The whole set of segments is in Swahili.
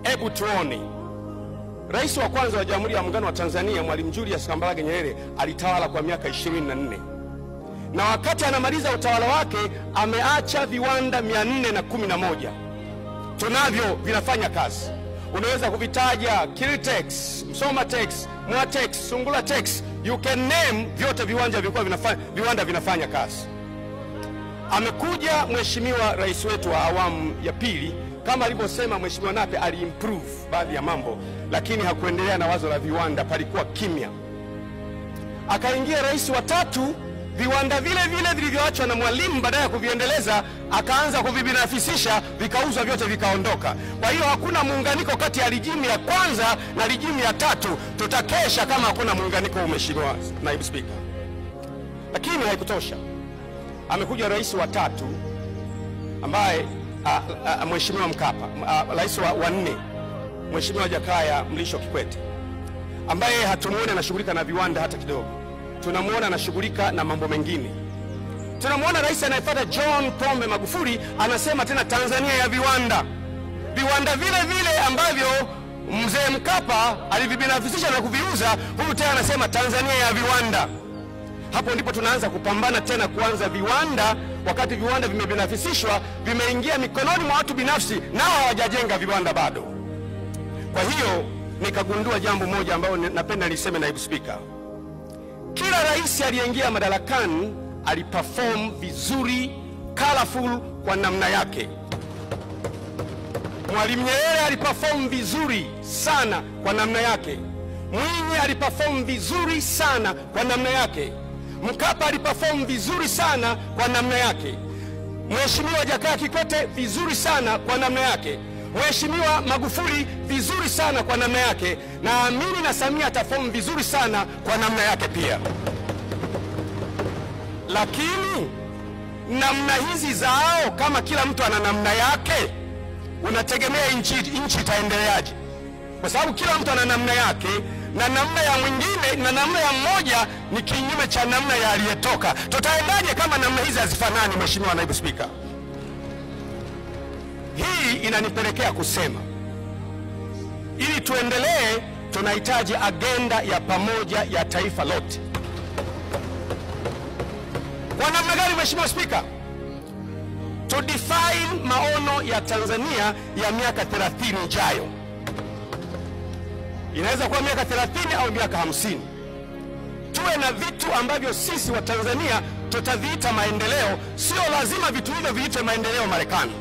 Hebu tuone. Rais wa kwanza wa Jamhuri ya Muungano wa Tanzania Mwalimu Julius Kambarage Nyerere alitawala kwa miaka 24. Na wakati anamaliza utawala wake ameacha viwanda 411. Tunavyo vinafanya kazi. Unaweza kuvitaja Kilitex, Msomatex, Mwatex, Sungulatex, you can name, vyote viwanda vinafanya kazi. Amekuja Mheshimiwa Rais wetu wa awamu ya pili, kama alivyosema Mheshimiwa Nape, aliimprove baadhi ya mambo, lakini hakuendelea na wazo la viwanda, palikuwa kimya. Akaingia rais wa tatu, viwanda vile vile vilivyoachwa na Mwalimu baada ya kuviendeleza akaanza kuvibinafisisha, vikauzwa vyote vikaondoka. Kwa hiyo hakuna muunganiko kati ya rijimu ya kwanza na rijimu ya tatu. Tutakesha kama hakuna muunganiko, Mheshimiwa Naibu Spika. Lakini haikutosha. Amekuja rais wa tatu ambaye Mheshimiwa Mkapa, rais wa nne Mheshimiwa Jakaya Mlisho Kikwete, ambaye hatumuone anashughulika na viwanda hata kidogo. Tunamuona anashughulika na mambo mengine. Tunamuona rais anayefuata John Pombe Magufuli anasema tena Tanzania ya viwanda. Viwanda vile vile ambavyo mzee Mkapa alivibinafisisha na kuviuza, huyu tena anasema Tanzania ya viwanda. Hapo ndipo tunaanza kupambana tena kuanza viwanda, wakati viwanda vimebinafisishwa, vimeingia mikononi mwa watu binafsi, nao hawajajenga viwanda bado. Kwa hiyo nikagundua jambo moja ambalo napenda niseme, Naibu Spika. Kila rais aliyeingia madarakani aliperform vizuri, colorful kwa namna yake. Mwalimu Nyerere aliperform vizuri sana kwa namna yake. Mwinyi aliperform vizuri sana kwa namna yake. Mkapa aliperform vizuri sana kwa namna yake. Mheshimiwa Jakaya Kikwete vizuri sana kwa namna yake. Mheshimiwa Magufuli vizuri sana kwa namna yake. Naamini na Samia ataperform vizuri sana kwa namna yake pia. Lakini namna hizi zao, kama kila mtu ana namna yake, unategemea nchi itaendeleaje? Kwa sababu kila mtu ana namna yake, na namna ya mwingine na namna ya mmoja ni kinyume cha namna ya aliyetoka. Tutaendaje kama namna hizi hazifanani, Mheshimiwa Naibu Spika? Hii inanipelekea kusema, ili tuendelee tunahitaji agenda ya pamoja ya taifa lote. Kwa namna gani, Mheshimiwa Spika? To define maono ya Tanzania ya miaka 30 ijayo. Inaweza kuwa miaka 30 au miaka 50. Tuwe na vitu ambavyo sisi wa Tanzania tutaviita maendeleo. Sio lazima vitu hivyo viitwe maendeleo Marekani.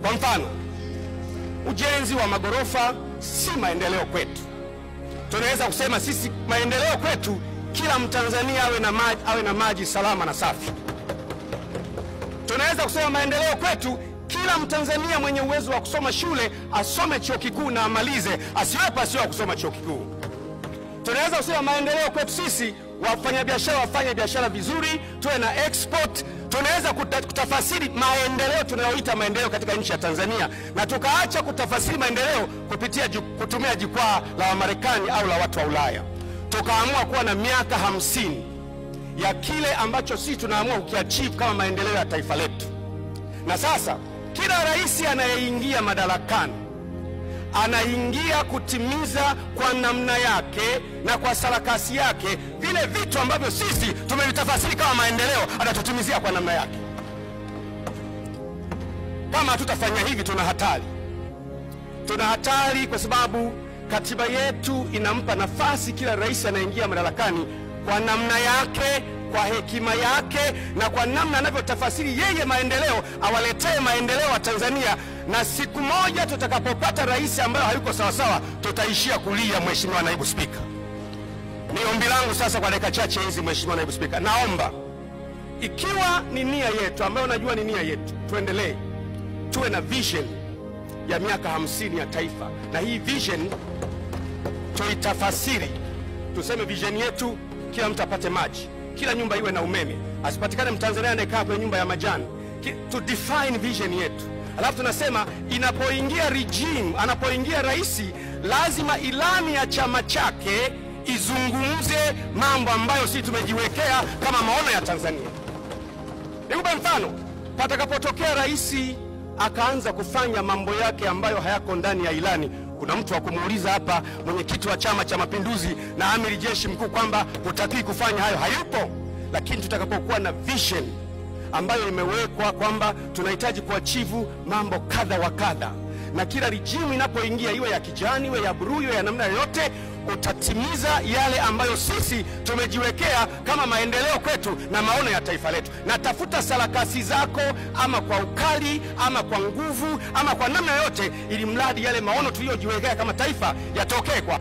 Kwa mfano, ujenzi wa magorofa si maendeleo kwetu. Tunaweza kusema sisi maendeleo kwetu kila Mtanzania awe na maji salama na safi. Tunaweza kusema maendeleo kwetu kila Mtanzania mwenye uwezo wa kusoma shule asome chuo kikuu na amalize, asiwepo asiwe kusoma chuo kikuu. Tunaweza kusema maendeleo kwetu sisi wafanyabiashara wafanye biashara vizuri, tuwe na export. Tunaweza kutafasiri maendeleo tunayoita maendeleo katika nchi ya Tanzania, na tukaacha kutafasiri maendeleo kutumia jukwaa la Wamarekani au la watu wa Ulaya. Tukaamua kuwa na miaka 50 ya kile ambacho sisi tunaamua kukiachieve kama maendeleo ya taifa letu. Na sasa kila rais anayeingia madarakani anaingia kutimiza kwa namna yake na kwa sarakasi yake vile vitu ambavyo sisi tumevitafasiri kama maendeleo, anatutimizia kwa namna yake. Kama hatutafanya hivi, tuna hatari. Tuna hatari kwa sababu katiba yetu inampa nafasi kila rais anayeingia madarakani kwa namna yake, kwa hekima yake, na kwa namna anavyotafasiri yeye maendeleo, awaletee maendeleo wa Tanzania. Na siku moja tutakapopata rais ambaye hayuko sawasawa, tutaishia kulia, Mheshimiwa Naibu Spika. Ni ombi langu sasa kwa dakika chache hizi, Mheshimiwa Naibu Spika, naomba ikiwa ni nia yetu, ambayo najua ni nia yetu, tuendelee tuwe na vision ya miaka 50 ya taifa, na hii vision tuitafasiri. Tuseme vision yetu, kila mtu apate maji, kila nyumba iwe na umeme, asipatikane Mtanzania anayekaa kwenye nyumba ya majani. To define vision yetu. Alafu tunasema inapoingia regime, anapoingia rais, lazima ilani ya chama chake izungumze mambo ambayo sisi tumejiwekea kama maono ya Tanzania. Nikupe mfano, patakapotokea rais akaanza kufanya mambo yake ambayo hayako ndani ya ilani. Kuna mtu wa kumuuliza hapa mwenyekiti wa Chama cha Mapinduzi na amiri jeshi mkuu kwamba hutakiwi kufanya hayo? Hayupo. Lakini tutakapokuwa na vision ambayo imewekwa kwamba tunahitaji kuachieve mambo kadha wa kadha, na kila regime inapoingia, iwe ya kijani, iwe ya blue, iwe ya namna yoyote, utatimiza yale ambayo sisi tumejiwekea kama maendeleo kwetu na maono ya taifa letu. Na tafuta sarakasi zako, ama kwa ukali, ama kwa nguvu, ama kwa namna yote, ili mradi yale maono tuliyojiwekea kama taifa yatokee kwa